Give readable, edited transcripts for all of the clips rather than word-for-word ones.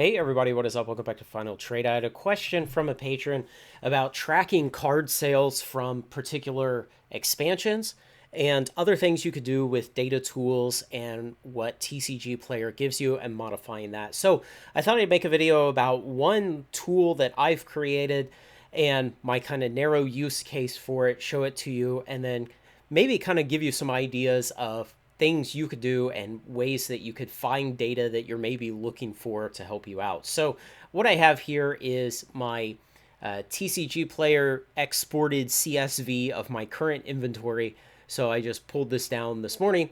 Hey everybody, what is up? Welcome back to Final Trade. I had a question from a patron about tracking card sales from particular expansions and other things you could do with data tools and what TCGplayer gives you and modifying that. So I thought I'd make a video about one tool that I've created and my kind of narrow use case for it, show it to you, and then maybe kind of give you some ideas of things you could do and ways that you could find data that you're maybe looking for to help you out. So what I have here is my TCGplayer exported CSV of my current inventory. So I just pulled this down this morning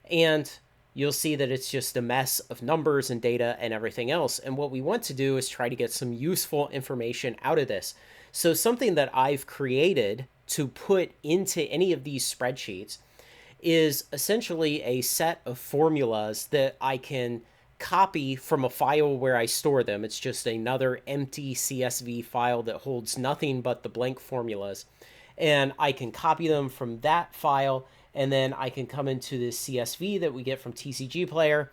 and you'll see that it's just a mess of numbers and data and everything else. And what we want to do is try to get some useful information out of this. So something that I've created to put into any of these spreadsheets is essentially a set of formulas that I can copy from a file where I store them. It's just another empty CSV file that holds nothing but the blank formulas. And I can copy them from that file, and then I can come into this CSV that we get from TCGplayer.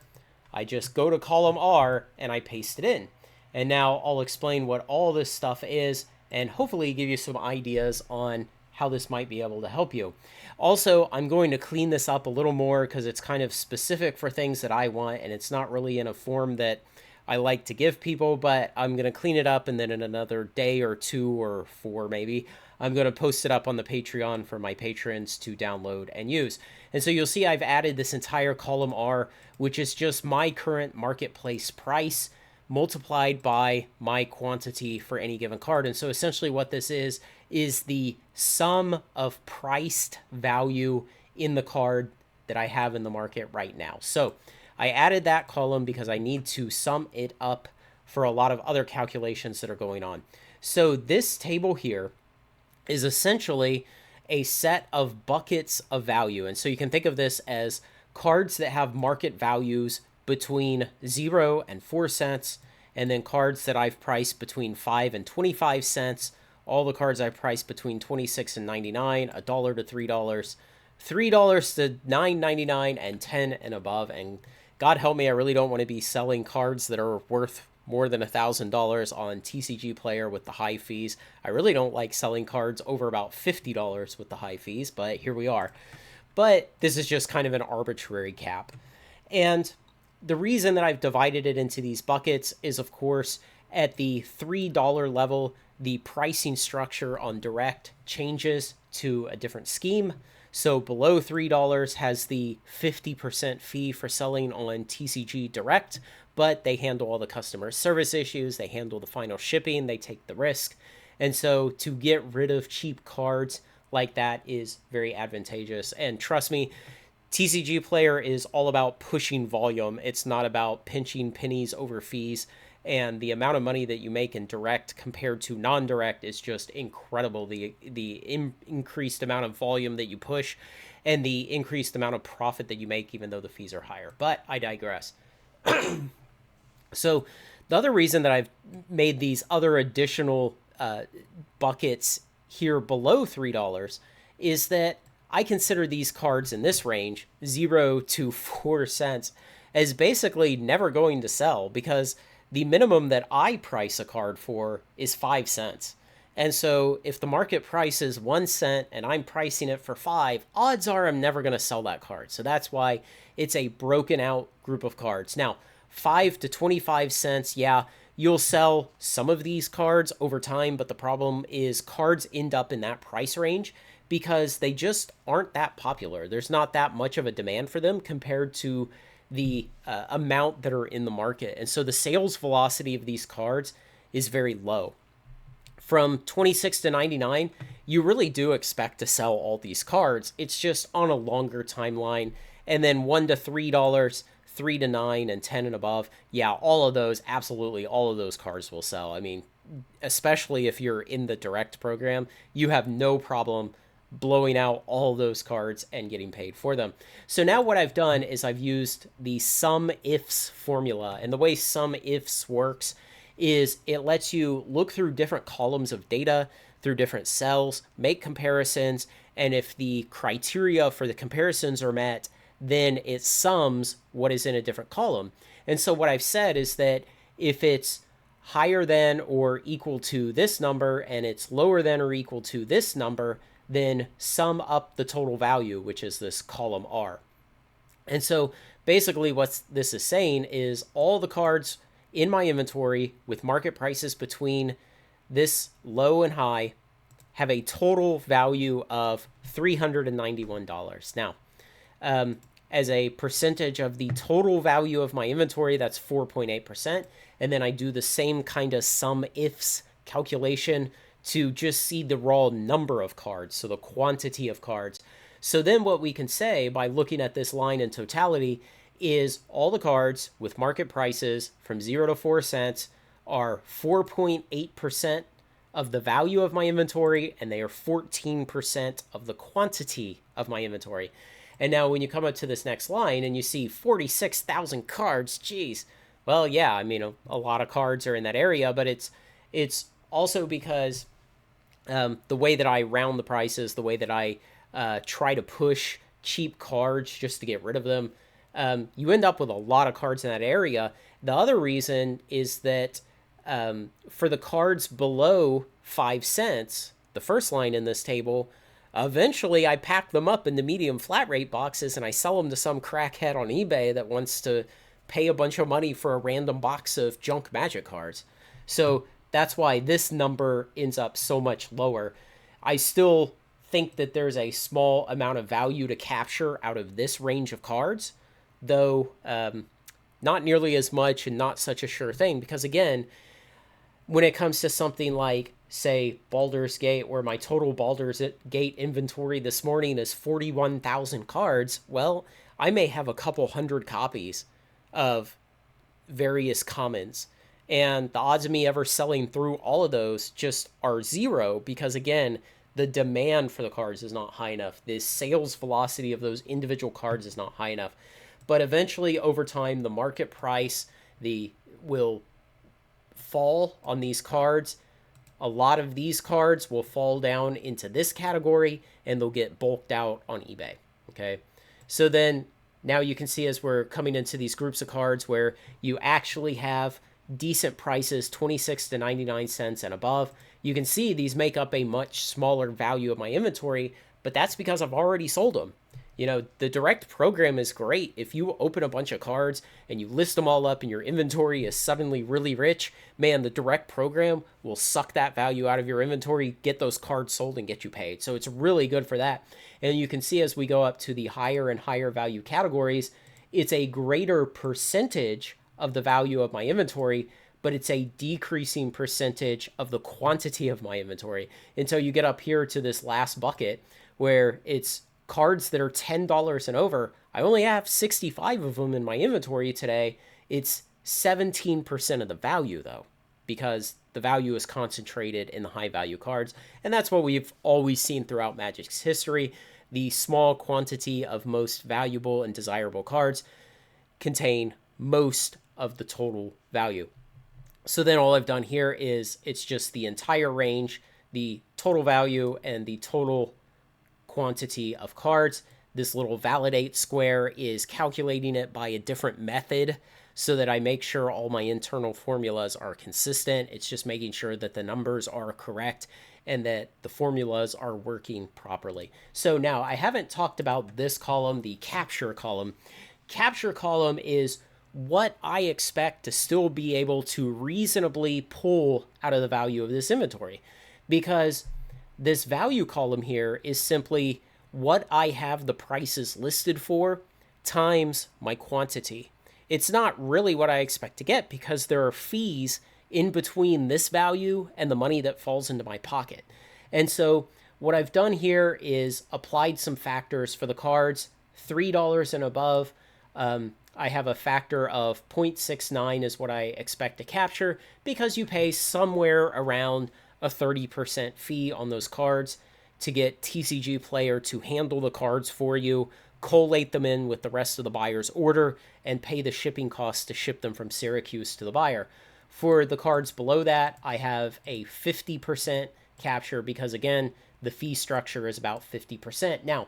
I just go to column R and I paste it in. And now I'll explain what all this stuff is and hopefully give you some ideas on how this might be able to help you. Also, I'm going to clean this up a little more because it's kind of specific for things that I want, and it's not really in a form that I like to give people, but I'm going to clean it up, and then in another day or 2 or 4 maybe, I'm going to post it up on the Patreon for my patrons to download and use. And so you'll see I've added this entire column R, which is just my current marketplace price multiplied by my quantity for any given card. And so essentially what this is the sum of priced value in the card that I have in the market right now. So I added that column because I need to sum it up for a lot of other calculations that are going on. So this table here is essentially a set of buckets of value. And so you can think of this as cards that have market values between 0 and 4 cents, and then cards that I've priced between 5 and 25 cents, all the cards I've priced between 26 and 99, $1 to $3, $3 to $9.99, and 10 and above. And God help me, I really don't want to be selling cards that are worth more than $1,000 on TCGplayer with the high fees. I really don't like selling cards over about $50 with the high fees, but here we are. But this is just kind of an arbitrary cap. And the reason that I've divided it into these buckets is, of course, at the $3 level, the pricing structure on direct changes to a different scheme. So below $3 has the 50% fee for selling on TCG Direct, but they handle all the customer service issues, they handle the final shipping, they take the risk. And so to get rid of cheap cards like that is very advantageous. And trust me, TCGplayer is all about pushing volume. It's not about pinching pennies over fees. And the amount of money that you make in direct compared to non-direct is just incredible. The increased amount of volume that you push and the increased amount of profit that you make, even though the fees are higher. But I digress. So the other reason that I've made these other additional buckets here below $3 is that I consider these cards in this range, 0 to 4 cents, as basically never going to sell because the minimum that I price a card for is 5 cents. And so if the market price is 1 cent and I'm pricing it for 5, odds are I'm never going to sell that card. So that's why it's a broken out group of cards. Now, 5 to 25 cents, yeah, you'll sell some of these cards over time, but the problem is cards end up in that price range because they just aren't that popular. There's not that much of a demand for them compared to the amount that are in the market. And so the sales velocity of these cards is very low. From 26 to 99, you really do expect to sell all these cards. It's just on a longer timeline. And then $1 to $3, 3 to 9, and 10 and above. Yeah, all of those, absolutely, all of those cards will sell. I mean, especially if you're in the direct program, you have no problem blowing out all those cards and getting paid for them. So now what I've done is I've used the sum ifs formula. And the way sum ifs works is it lets you look through different columns of data, through different cells, make comparisons, and if the criteria for the comparisons are met, then it sums what is in a different column. And so what I've said is that If it's higher than or equal to this number and it's lower than or equal to this number, then sum up the total value, which is this column R. And so basically what this is saying is all the cards in my inventory with market prices between this low and high have a total value of $391. Now, as a percentage of the total value of my inventory, that's 4.8%. And then I do the same kind of sum ifs calculation to just see the raw number of cards, so the quantity of cards. So then what we can say by looking at this line in totality is all the cards with market prices from 0 to 4 cents are 4.8% of the value of my inventory, and they are 14% of the quantity of my inventory. And now when you come up to this next line and you see 46,000 cards, geez, well, yeah, I mean, a lot of cards are in that area, but it's also because the way that I round the prices, the way that I try to push cheap cards just to get rid of them, you end up with a lot of cards in that area. The other reason is that for the cards below 5 cents, the first line in this table, eventually I pack them up into medium flat rate boxes and I sell them to some crackhead on eBay that wants to pay a bunch of money for a random box of junk Magic cards. So that's why this number ends up so much lower. I still think that there's a small amount of value to capture out of this range of cards, though not nearly as much and not such a sure thing, because again, when it comes to something like, say, Baldur's Gate, where my total Baldur's Gate inventory this morning is 41,000 cards, well, I may have a couple hundred copies of various commons. And the odds of me ever selling through all of those just are zero because, again, the demand for the cards is not high enough. The sales velocity of those individual cards is not high enough. But eventually, over time, the market price will fall on these cards. A lot of these cards will fall down into this category and they'll get bulked out on eBay. Okay. So then now you can see as we're coming into these groups of cards where you actually have decent prices, 26 to 99 cents and above, you can see these make up a much smaller value of my inventory, but that's because I've already sold them. You know, the direct program is great. If you open a bunch of cards and you list them all up and your inventory is suddenly really rich, man, the direct program will suck that value out of your inventory, get those cards sold, and get you paid. So it's really good for that. And you can see as we go up to the higher and higher value categories, it's a greater percentage of the value of my inventory, but it's a decreasing percentage of the quantity of my inventory until you get up here to this last bucket where it's cards that are $10 and over. I only have 65 of them in my inventory today. It's 17% of the value though, because the value is concentrated in the high value cards. And that's what we've always seen throughout Magic's history. The small quantity of most valuable and desirable cards contain most of the total value. So then all I've done here is it's just the entire range, the total value and the total quantity of cards. This little validate square is calculating it by a different method so that I make sure all my internal formulas are consistent. It's just making sure that the numbers are correct and that the formulas are working properly. So now I haven't talked about this column, the capture column. Capture column is what I expect to still be able to reasonably pull out of the value of this inventory, because this value column here is simply what I have the prices listed for times my quantity. It's not really what I expect to get because there are fees in between this value and the money that falls into my pocket. And so what I've done here is applied some factors for the cards, $3 and above. I have a factor of 0.69 is what I expect to capture because you pay somewhere around a 30% fee on those cards to get TCGplayer to handle the cards for you, collate them in with the rest of the buyer's order, and pay the shipping costs to ship them from Syracuse to the buyer. For the cards below that, I have a 50% capture because, again, the fee structure is about 50%. Now,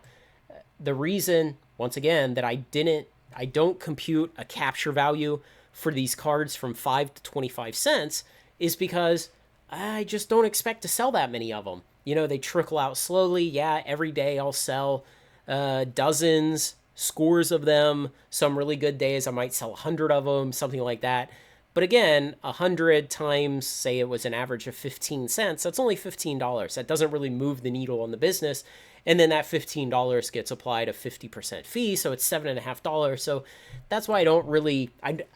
the reason, once again, that I don't compute a capture value for these cards from 5 to 25 cents is because I just don't expect to sell that many of them. They trickle out slowly. Yeah, every day I'll sell dozens, scores of them. Some really good days I might sell 100 of them, something like that. But again, 100 times, say it was an average of 15 cents, that's only $15. That doesn't really move the needle on the business. And then that $15 gets applied a 50% fee, so it's $7.50. So that's why I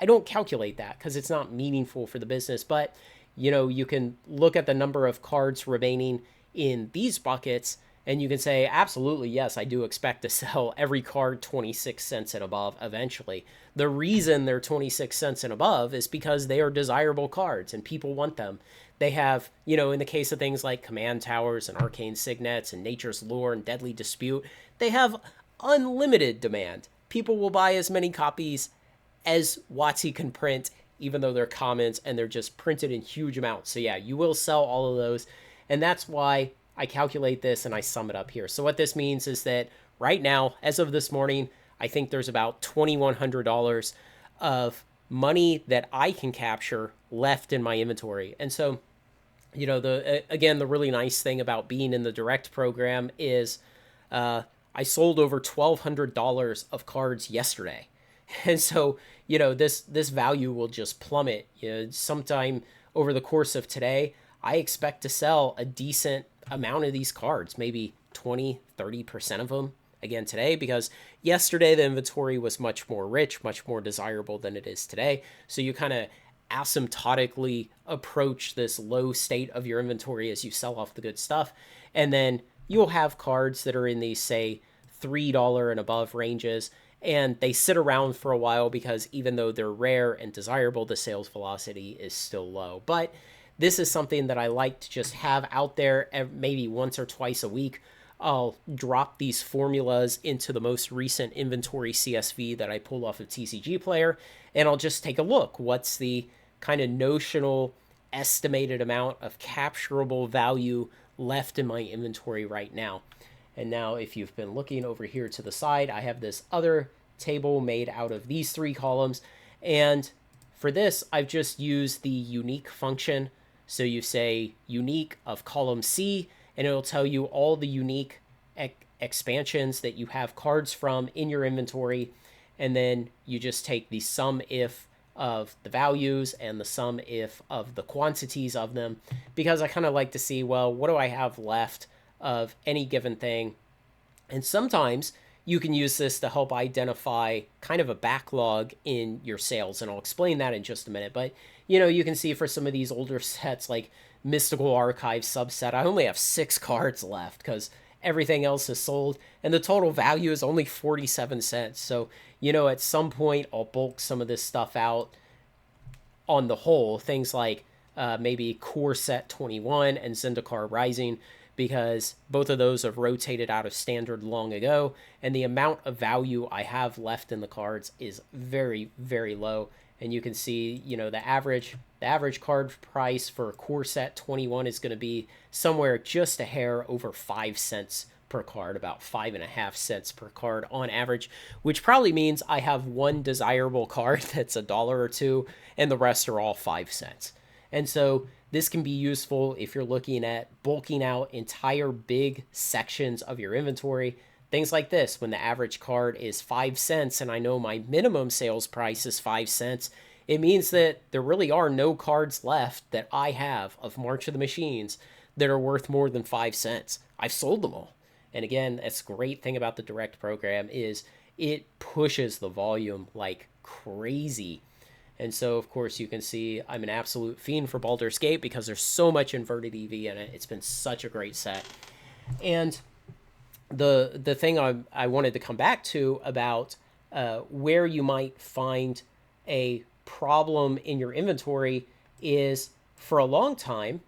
don't calculate that, because it's not meaningful for the business. But you can look at the number of cards remaining in these buckets, and you can say, absolutely, yes, I do expect to sell every card 26 cents and above eventually. The reason they're 26 cents and above is because they are desirable cards and people want them. They have, in the case of things like Command Towers and Arcane Signets and Nature's Lure and Deadly Dispute, they have unlimited demand. People will buy as many copies as WotC can print, even though they're commons and they're just printed in huge amounts. So yeah, you will sell all of those. And that's why I calculate this and I sum it up here. So what this means is that right now, as of this morning, I think there's about $2,100 of money that I can capture left in my inventory. And so, the really nice thing about being in the direct program is I sold over $1,200 of cards yesterday. And so, this value will just plummet. Sometime over the course of today, I expect to sell a decent amount of these cards, maybe 20, 30% of them again today, because yesterday the inventory was much more rich, much more desirable than it is today. So you kind of asymptotically approach this low state of your inventory as you sell off the good stuff. And then you'll have cards that are in these, say, $3 and above ranges, and they sit around for a while because even though they're rare and desirable, the sales velocity is still low. But this is something that I like to just have out there maybe once or twice a week. I'll drop these formulas into the most recent inventory CSV that I pull off of TCGplayer, and I'll just take a look. What's the kind of notional estimated amount of capturable value left in my inventory right now? And now if you've been looking over here to the side, I have this other table made out of these 3 columns. And for this, I've just used the unique function. So you say unique of column C, and it'll tell you all the unique expansions that you have cards from in your inventory. And then you just take the sum if of the values and the sum if of the quantities of them, because I kind of like to see, well, what do I have left of any given thing? And sometimes you can use this to help identify kind of a backlog in your sales, and I'll explain that in just a minute. But you can see for some of these older sets like Mystical Archive subset, I only have 6 cards left because everything else is sold, and the total value is only 47 cents. So at some point I'll bulk some of this stuff out on the whole, things like maybe Core Set 21 and Zendikar Rising, because both of those have rotated out of standard long ago, and the amount of value I have left in the cards is very, very low. And you can see, the average card price for Core Set 21 is going to be somewhere just a hair over 5 cents per card, about 5.5 cents per card on average, which probably means I have one desirable card that's $1 or $2, and the rest are all 5 cents. And so this can be useful if you're looking at bulking out entire big sections of your inventory. Things like this, when the average card is 5 cents and I know my minimum sales price is 5 cents, it means that there really are no cards left that I have of March of the Machines that are worth more than 5 cents. I've sold them all. And again, that's the great thing about the direct program is it pushes the volume like crazy. And so, of course, you can see I'm an absolute fiend for Baldur's Gate because there's so much inverted EV in it. It's been such a great set. And the thing I wanted to come back to about where you might find a problem in your inventory is, for a long time,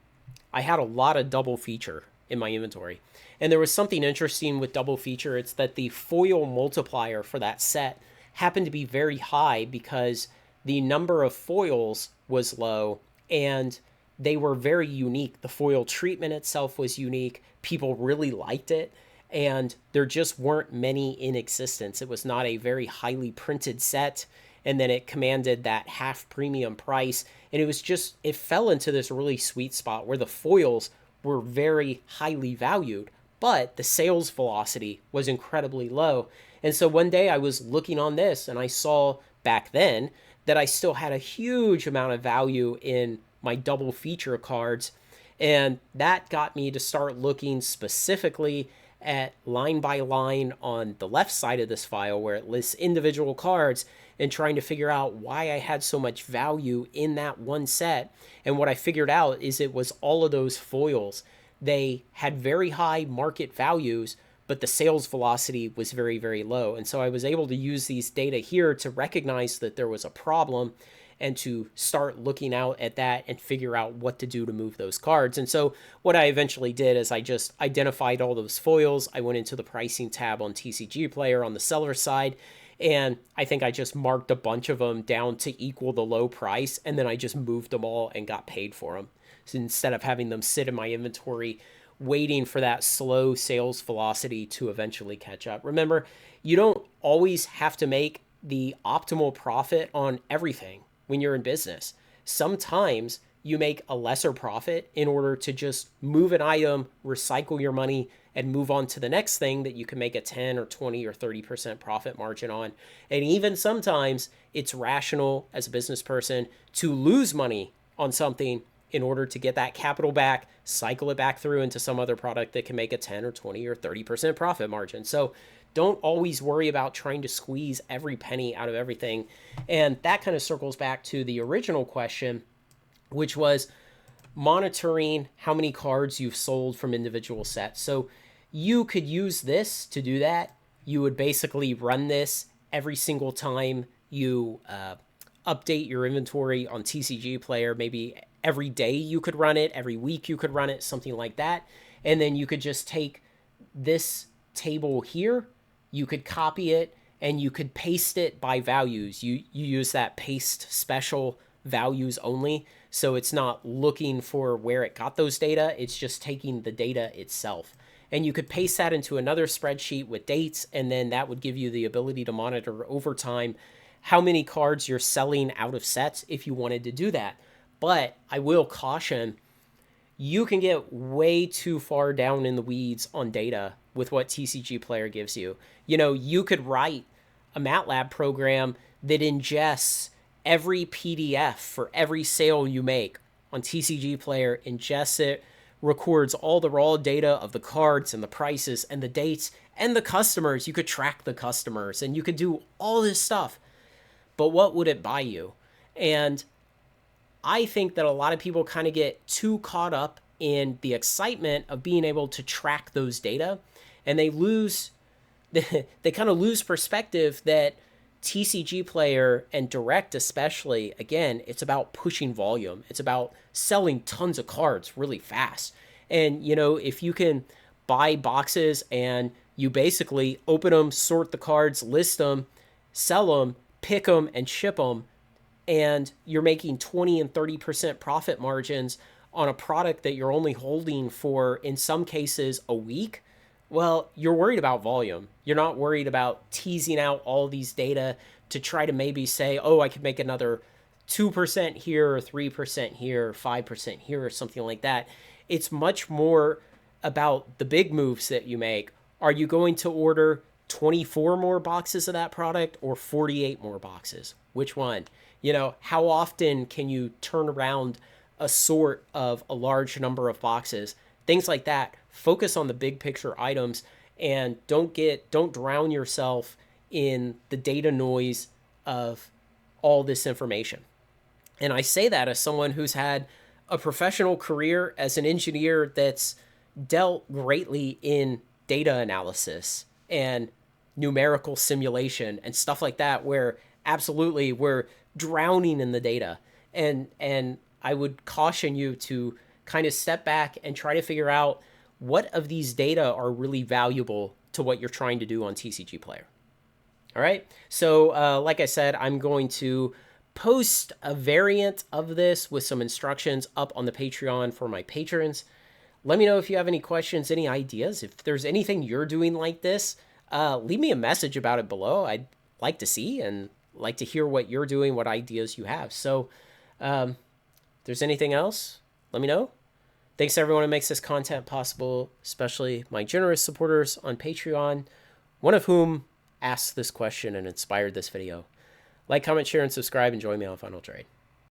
I had a lot of double feature in my inventory. And there was something interesting with double feature. It's that the foil multiplier for that set happened to be very high because the number of foils was low and they were very unique. The foil treatment itself was unique. People really liked it. And there just weren't many in existence. It was not a very highly printed set. and then it commanded that half premium price. And it fell into this really sweet spot where the foils were very highly valued, but the sales velocity was incredibly low. And so one day I was looking on this and I saw back then that I still had a huge amount of value in my double feature cards. And that got me to start looking specifically at line by line on the left side of this file where it lists individual cards and trying to figure out why I had so much value in that one set. And what I figured out is it was all of those foils. They had very high market values, but the sales velocity was very, very low. And so I was able to use these data here to recognize that there was a problem and to start looking out at that and figure out what to do to move those cards. And so what I eventually did is I just identified all those foils. I went into the pricing tab on TCGplayer on the seller side, and I think I just marked a bunch of them down to equal the low price, and then I just moved them all and got paid for them. So instead of having them sit in my inventory waiting for that slow sales velocity to eventually catch up. Remember, you don't always have to make the optimal profit on everything when you're in business. Sometimes you make a lesser profit in order to just move an item, recycle your money, and move on to the next thing that you can make a 10 or 20 or 30% profit margin on. And even sometimes it's rational as a business person to lose money on something in order to get that capital back, cycle it back through into some other product that can make a 10 or 20 or 30% profit margin. So don't always worry about trying to squeeze every penny out of everything. And that kind of circles back to the original question, which was monitoring how many cards you've sold from individual sets. So you could use this to do that. You would basically run this every single time you update your inventory on TCGplayer. Maybe every day you could run it, every week you could run it, something like that. And then you could just take this table here, you could copy it, and you could paste it by values. You use that paste special values only. So it's not looking for where it got those data. It's just taking the data itself. And you could paste that into another spreadsheet with dates, and then that would give you the ability to monitor over time how many cards you're selling out of sets if you wanted to do that. But I will caution, you can get way too far down in the weeds on data with what TCGplayer gives you. You know, you could write a MATLAB program that ingests every PDF for every sale you make on TCGplayer, ingests it, records all the raw data of the cards and the prices and the dates and the customers. You could track the customers and you could do all this stuff. But what would it buy you? And I think that a lot of people kind of get too caught up in the excitement of being able to track those data, and they kind of lose perspective that TCGplayer and Direct especially, again, it's about pushing volume. It's about selling tons of cards really fast. And, you know, if you can buy boxes and you basically open them, sort the cards, list them, sell them, pick them, and ship them, and you're making 20 and 30% profit margins on a product that you're only holding for, in some cases, a week, well, you're worried about volume. You're not worried about teasing out all these data to try to maybe say, oh, I could make another 2% here or 3% here or 5% here or something like that. It's much more about the big moves that you make. Are you going to order 24 more boxes of that product or 48 more boxes? Which one? You know, how often can you turn around a sort of a large number of boxes? Things like that. Focus on the big picture items and don't drown yourself in the data noise of all this information. And I say that as someone who's had a professional career as an engineer that's dealt greatly in data analysis and numerical simulation and stuff like that, where absolutely we're drowning in the data. And I would caution you to kind of step back and try to figure out what of these data are really valuable to what you're trying to do on TCGplayer. All right. So like I said, I'm going to post a variant of this with some instructions up on the Patreon for my patrons. Let me know if you have any questions, any ideas. If there's anything you're doing like this, leave me a message about it below. I'd like to see, and like to hear what you're doing, what ideas you have. So if there's anything else, let me know. Thanks to everyone who makes this content possible, especially my generous supporters on Patreon, one of whom asked this question and inspired this video. Like, comment, share, and subscribe, and join me on Final Trade.